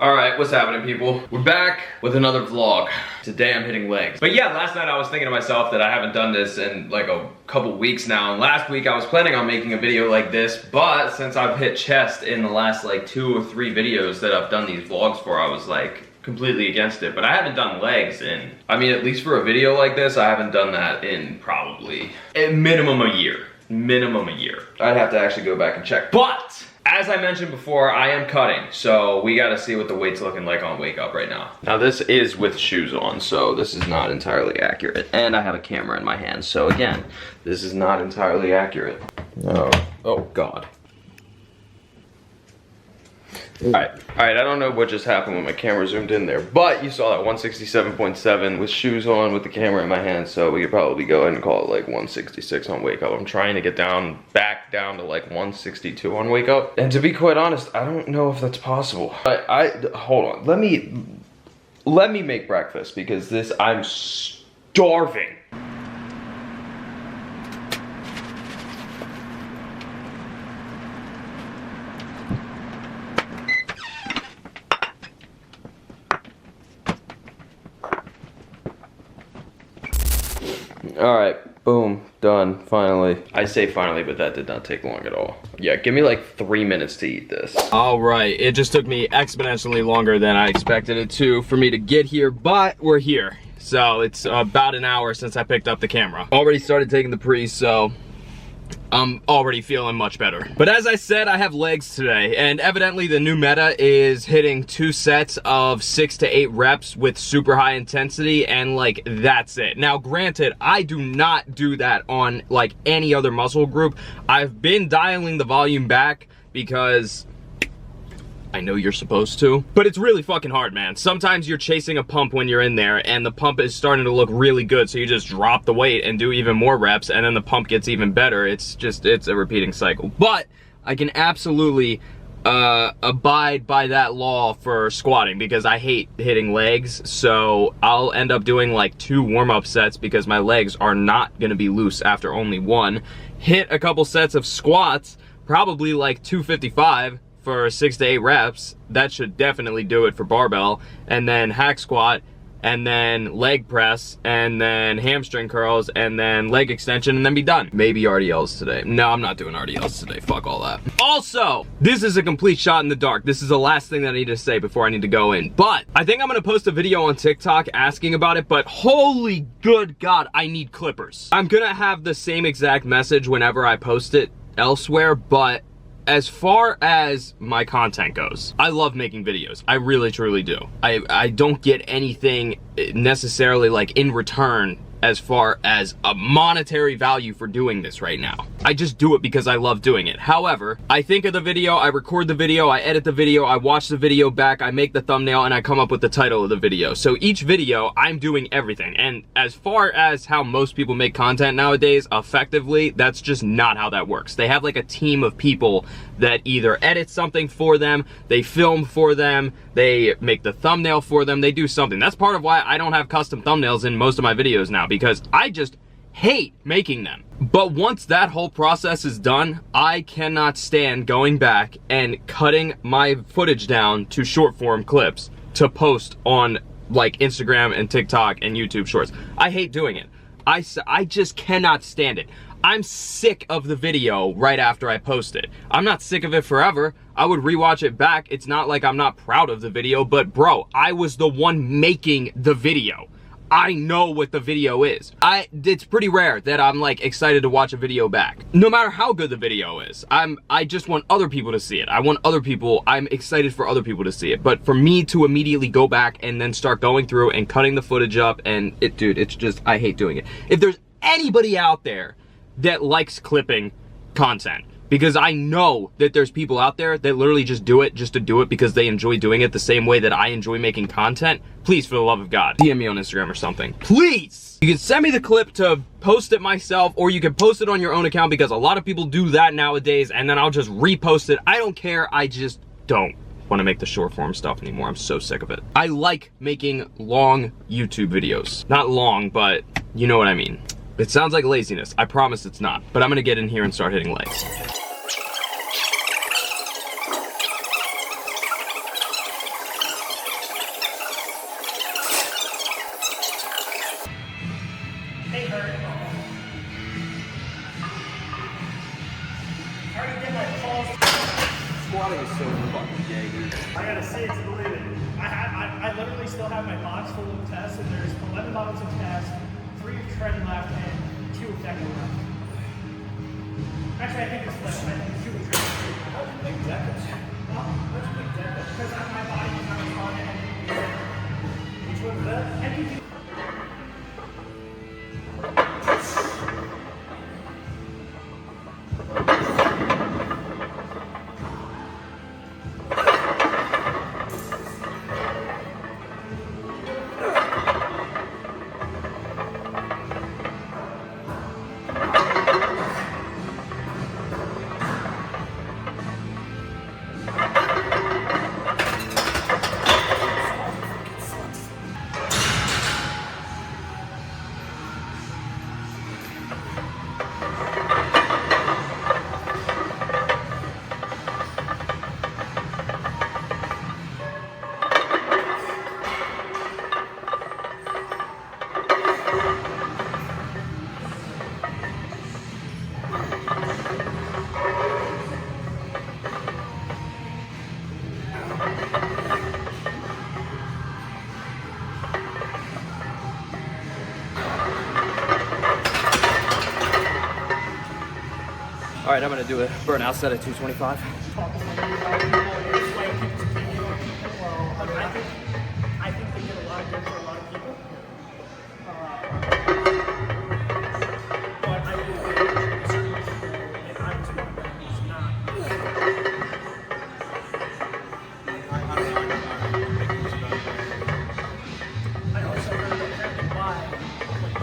Alright, what's happening, people? We're back with another vlog. Today I'm hitting legs. But yeah, last night I was thinking to myself that I haven't done this in like a couple weeks now. And last week I was planning on making a video like this, but since I've hit chest in the last like 2 or 3 videos that I've done these vlogs for, I was like completely against it. But I haven't done legs in, I mean, at least for a video like this, I haven't done that in probably at minimum a year. Minimum a year. I'd have to actually go back and check. But as I mentioned before, I am cutting, so we gotta see what the weight's looking like on Wake Up right now. Now this is with shoes on, so this is not entirely accurate. And I have a camera in my hand, so again, this is not entirely accurate. Oh God. Alright, I don't know what just happened when my camera zoomed in there, but you saw that 167.7 with shoes on with the camera in my hand, so we could probably go ahead and call it like 166 on Wake Up. I'm trying to get back down to like 162 on Wake Up, and to be quite honest, I don't know if that's possible. Hold on, let me make breakfast because I'm starving. Alright, boom, done, finally. I say finally, but that did not take long at all. Yeah, give me like 3 minutes to eat this. Alright, it just took me exponentially longer than I expected it to for me to get here, but we're here. So it's about an hour since I picked up the camera. Already started taking the pre, so I'm already feeling much better. But as I said, I have legs today, and evidently the new meta is hitting 2 sets of 6 to 8 reps with super high intensity, and like, that's it. Now granted, I do not do that on like any other muscle group. I've been dialing the volume back because I know you're supposed to, but it's really fucking hard, man. Sometimes you're chasing a pump when you're in there and the pump is starting to look really good, so you just drop the weight and do even more reps, and then the pump gets even better. It's a repeating cycle. But I can absolutely abide by that law for squatting because I hate hitting legs, so I'll end up doing like 2 warm-up sets because my legs are not gonna be loose after only 1. Hit a couple sets of squats, probably like 255, for 6 to 8 reps. That should definitely do it for barbell, and then hack squat, and then leg press, and then hamstring curls, and then leg extension, and then be done. Maybe RDLs today. No, I'm not doing RDLs today. Fuck all that. Also, this is a complete shot in the dark. This is the last thing that I need to say before I need to go in. But I think I'm gonna post a video on TikTok asking about it, but holy good God, I need clippers. I'm gonna have the same exact message whenever I post it elsewhere, but as far as my content goes, I love making videos. I really, truly do. I don't get anything necessarily like in return as far as a monetary value for doing this right now. I just do it because I love doing it. However, I think of the video, I record the video, I edit the video, I watch the video back, I make the thumbnail, and I come up with the title of the video. So each video, I'm doing everything. And as far as how most people make content nowadays, effectively, that's just not how that works. They have like a team of people that either edit something for them, they film for them, they make the thumbnail for them, they do something. That's part of why I don't have custom thumbnails in most of my videos now, because I just hate making them. But once that whole process is done, I cannot stand going back and cutting my footage down to short form clips to post on like Instagram and TikTok and YouTube Shorts. I hate doing it. I just cannot stand it. I'm sick of the video right after I post it. I'm not sick of it forever. I would rewatch it back. It's not like I'm not proud of the video, but bro, I was the one making the video. I know what the video is. It's pretty rare that I'm like excited to watch a video back. No matter how good the video is, I just want other people to see it. I'm excited for other people to see it. But for me to immediately go back and then start going through and cutting the footage up and dude, it's just, I hate doing it. If there's anybody out there that likes clipping content, because I know that there's people out there that literally just do it just to do it because they enjoy doing it the same way that I enjoy making content, please, for the love of God, DM me on Instagram or something. Please! You can send me the clip to post it myself, or you can post it on your own account because a lot of people do that nowadays, and then I'll just repost it. I don't care, I just don't want to make the short form stuff anymore. I'm so sick of it. I like making long YouTube videos. Not long, but you know what I mean. It sounds like laziness. I promise it's not. But I'm gonna get in here and start hitting legs. see it to believe it. I literally still have my box full of tests, and there's 11 bottles of tests, 3 of Tren left, and 2 of Deca left. Actually, I think it's flipped. I think 2 of Tren. That's a big Deca. Well, that's a big Deca. Because my body is not responding to NPP. Which one's that? NPP. All right, I'm gonna do a burnout set at 225. I think they did a lot of good for a lot of people. But I think certain people, and I was one of them, was not. I also heard that apparently why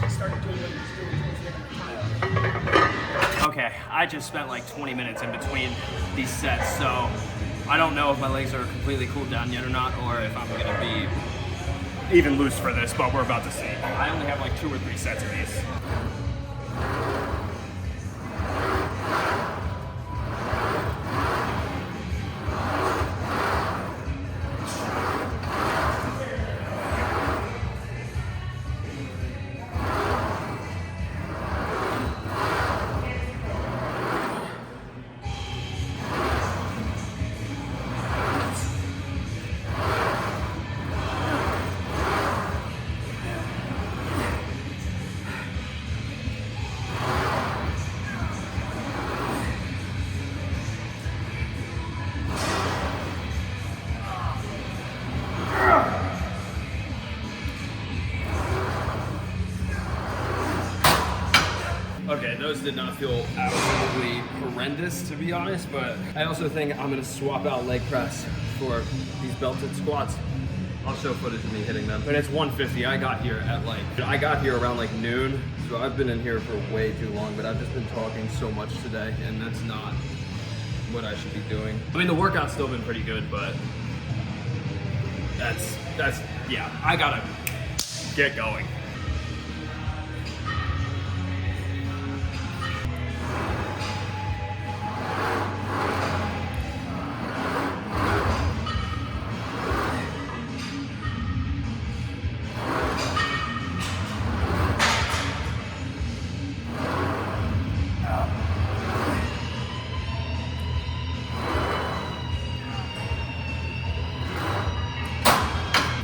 he started doing what he was doing towards the end of the time. Okay, I just spent like 20 minutes in between these sets, so I don't know if my legs are completely cooled down yet or not, or if I'm gonna be even loose for this, but we're about to see. I only have like 2 or 3 sets of these. Okay, those did not feel absolutely horrendous, to be honest, but I also think I'm gonna swap out leg press for these belted squats. I'll show footage of me hitting them. But it's 150. I got here around like noon, so I've been in here for way too long, but I've just been talking so much today, and that's not what I should be doing. I mean, the workout's still been pretty good, but yeah, I gotta get going.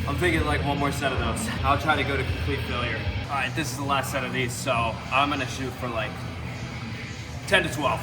I'm thinking like one more set of those. I'll try to go to complete failure. All right, this is the last set of these, so I'm gonna shoot for like 10 to 12.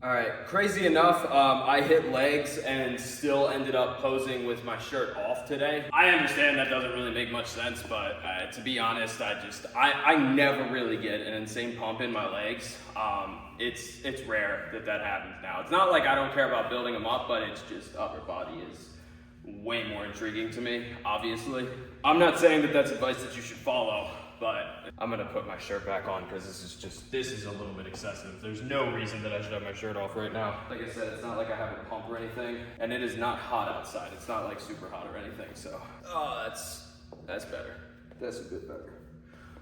All right, crazy enough, I hit legs and still ended up posing with my shirt off today. I understand that doesn't really make much sense, but to be honest, I never really get an insane pump in my legs. It's rare that happens now. It's not like I don't care about building them up, but it's just upper body is way more intriguing to me, obviously. I'm not saying that that's advice that you should follow, but I'm gonna put my shirt back on because this is a little bit excessive. There's no reason that I should have my shirt off right now. Like I said, it's not like I have a pump or anything, and it is not hot outside. It's not like super hot or anything, so. Oh, that's better. That's a bit better.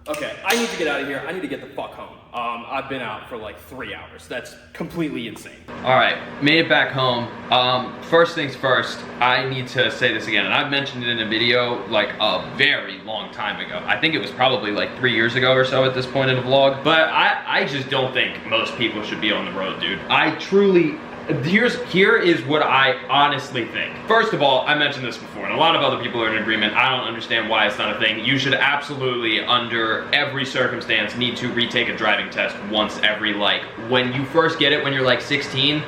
Okay, I need to get out of here. I need to get the fuck home. I've been out for like 3 hours. That's completely insane. All right, made it back home. First things first, I need to say this again, and I've mentioned it in a video like a very long time ago. I think it was probably like 3 years ago or so at this point in the vlog, but I just don't think most people should be on the road, dude. I truly, here is what I honestly think. First of all, I mentioned this before, and a lot of other people are in agreement. I don't understand why it's not a thing. You should absolutely, under every circumstance, need to retake a driving test once every, like, when you first get it when you're like 16,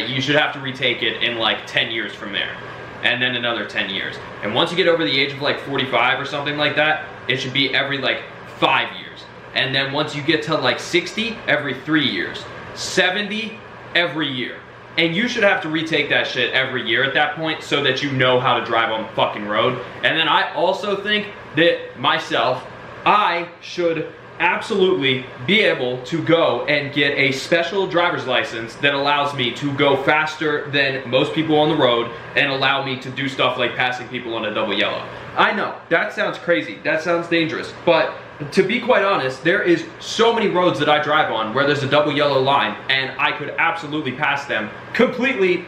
you should have to retake it in like 10 years from there, and then another 10 years. And once you get over the age of like 45 or something like that, it should be every like 5 years. And then once you get to like 60, every 3 years. 70, every year. And you should have to retake that shit every year at that point so that you know how to drive on the fucking road. And then I also think that myself, I should absolutely be able to go and get a special driver's license that allows me to go faster than most people on the road and allow me to do stuff like passing people on a double yellow. I know, that sounds crazy, that sounds dangerous, but to be quite honest, there is so many roads that I drive on where there's a double yellow line and I could absolutely pass them completely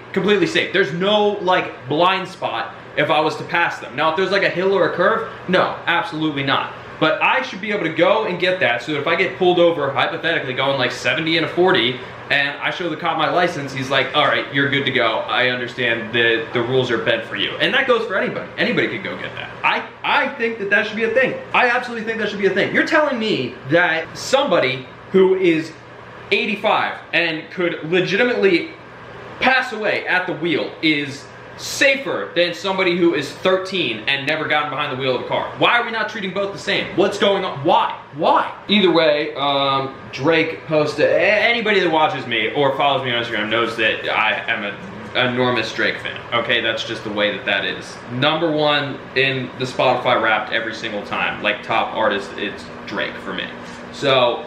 safe. There's no like blind spot if I was to pass them. Now if there's like a hill or a curve, no, absolutely not. But I should be able to go and get that so that if I get pulled over, hypothetically going like 70 and a 40, and I show the cop my license, he's like, all right, you're good to go. I understand that the rules are bent for you. And that goes for anybody. Anybody could go get that. I think that should be a thing. I absolutely think that should be a thing. You're telling me that somebody who is 85 and could legitimately pass away at the wheel is safer than somebody who is 13 and never gotten behind the wheel of a car. Why are we not treating both the same? What's going on? Why? Either way, Drake posted, anybody that watches me or follows me on Instagram knows that I am an enormous Drake fan. Okay, that's just the way that is. Number one in the Spotify Wrapped every single time, like top artist, it's Drake for me. So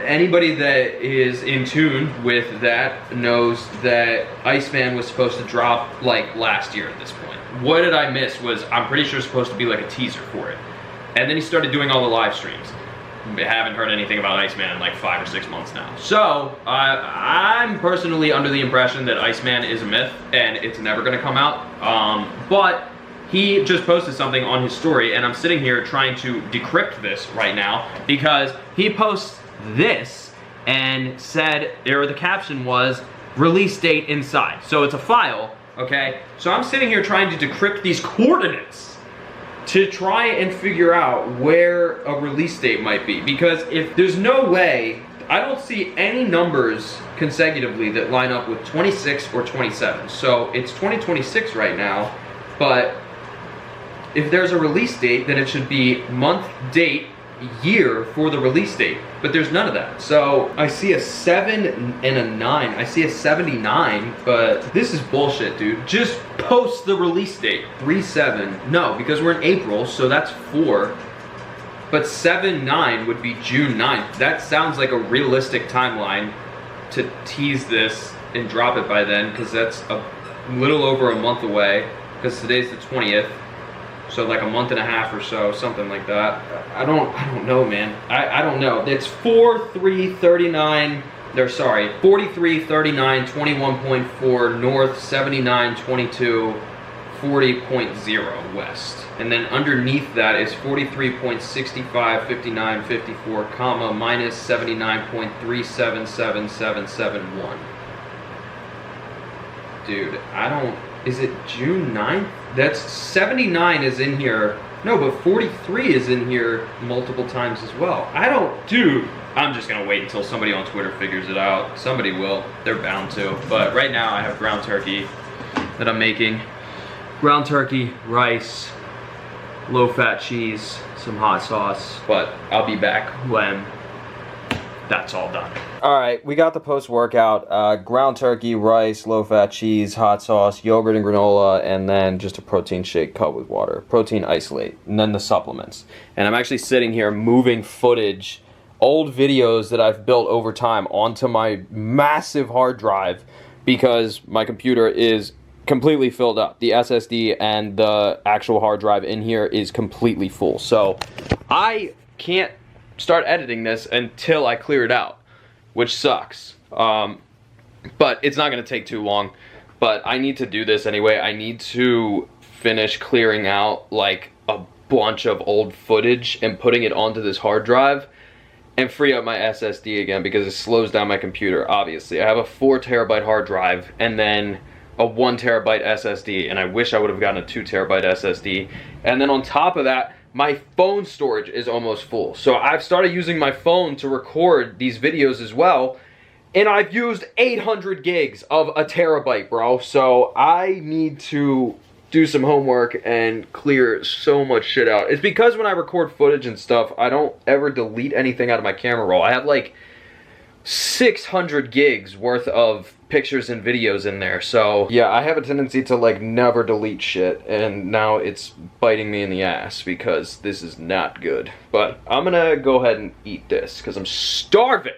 anybody that is in tune with that knows that Iceman was supposed to drop like last year at this point. What did I miss was, I'm pretty sure it's supposed to be like a teaser for it. And then he started doing all the live streams. I haven't heard anything about Iceman in like 5 or 6 months now. So I'm personally under the impression that Iceman is a myth and it's never gonna come out. But he just posted something on his story and I'm sitting here trying to decrypt this right now because he posts this and said, the caption was release date inside. So it's a file, okay? So I'm sitting here trying to decrypt these coordinates to try and figure out where a release date might be, because if there's no way, I don't see any numbers consecutively that line up with 26 or 27. So it's 2026 right now, but if there's a release date, then it should be month, date, year for the release date, but there's none of that. So I see a 7 and a 9. I see a 79, but this is bullshit, dude. Just post the release date. 3/7. No, because we're in April, so that's 4. But 7/9 would be June 9th. That sounds like a realistic timeline to tease this and drop it by then, because that's a little over a month away, because today's the 20th. So like a month and a half or so, something like that. I don't know, man. I don't know. It's 4339, 39, 21.4 north, 79, 22, 40.0 west. And then underneath that is 43.65, 59, 54, comma, minus 79.377771. Dude, is it June 9th? That's 79 is in here. No, but 43 is in here multiple times as well. Dude, I'm just gonna wait until somebody on Twitter figures it out. Somebody will, they're bound to. But right now I have ground turkey that I'm making. Ground turkey, rice, low-fat cheese, some hot sauce. But I'll be back when that's all done. All right, we got the post-workout. Ground turkey, rice, low-fat cheese, hot sauce, yogurt and granola, and then just a protein shake cut with water. Protein isolate, and then the supplements. And I'm actually sitting here moving footage, old videos that I've built over time onto my massive hard drive because my computer is completely filled up. The SSD and the actual hard drive in here is completely full. So I can't start editing this until I clear it out, which sucks. But it's not gonna take too long. But I need to do this anyway. I need to finish clearing out like a bunch of old footage and putting it onto this hard drive and free up my SSD again because it slows down my computer, obviously. I have a 4 terabyte hard drive and then a 1 terabyte SSD, and I wish I would have gotten a 2 terabyte SSD. And then on top of that, my phone storage is almost full. So I've started using my phone to record these videos as well, and I've used 800 gigs of a terabyte, bro. So I need to do some homework and clear so much shit out. It's because when I record footage and stuff, I don't ever delete anything out of my camera roll. I have like 600 gigs worth of pictures and videos in there. So yeah, I have a tendency to like never delete shit, and now it's biting me in the ass because this is not good. But I'm gonna go ahead and eat this because I'm starving.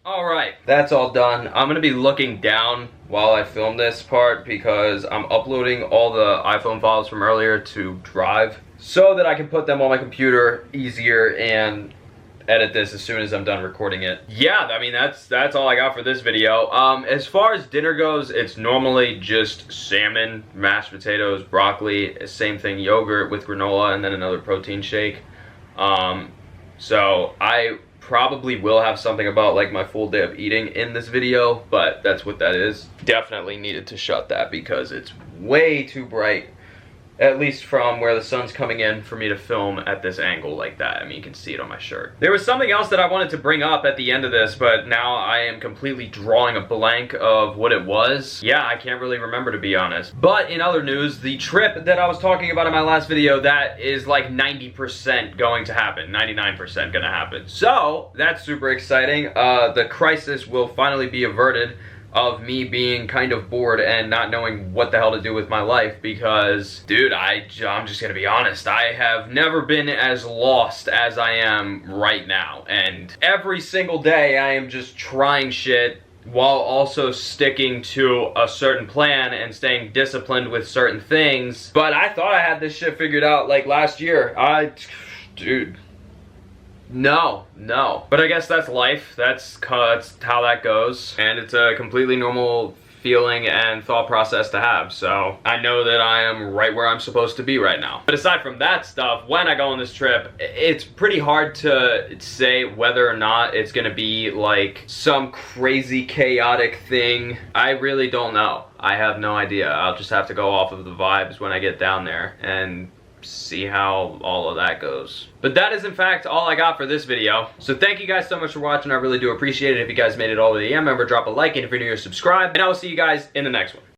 All right, that's all done. I'm gonna be looking down while I film this part because I'm uploading all the iPhone files from earlier to Drive so that I can put them on my computer easier and edit this as soon as I'm done recording it. Yeah, I mean, that's all I got for this video. As far as dinner goes, it's normally just salmon, mashed potatoes, broccoli, same thing, yogurt with granola, and then another protein shake. So I probably will have something about like my full day of eating in this video, but that's what that is. Definitely needed to shut that because it's way too bright, at least from where the sun's coming in, for me to film at this angle like that. I mean, you can see it on my shirt. There was something else that I wanted to bring up at the end of this, but now I am completely drawing a blank of what it was. Yeah, I can't really remember, to be honest. But in other news, the trip that I was talking about in my last video, that is like 90% going to happen, 99% gonna happen. So that's super exciting. The crisis will finally be averted of me being kind of bored and not knowing what the hell to do with my life because, dude, I'm just gonna be honest, I have never been as lost as I am right now. And every single day I am just trying shit while also sticking to a certain plan and staying disciplined with certain things. But I thought I had this shit figured out like last year. Dude. No. But I guess that's life. That's how that goes. And it's a completely normal feeling and thought process to have. So I know that I am right where I'm supposed to be right now. But aside from that stuff, when I go on this trip, it's pretty hard to say whether or not it's gonna be like some crazy chaotic thing. I really don't know. I have no idea. I'll just have to go off of the vibes when I get down there and see how all of that goes. But that is in fact all I got for this video. So thank you guys so much for watching. I really do appreciate it. If you guys made it all the way to the end, remember, drop a like, and if you're new, subscribe, and I will see you guys in the next one.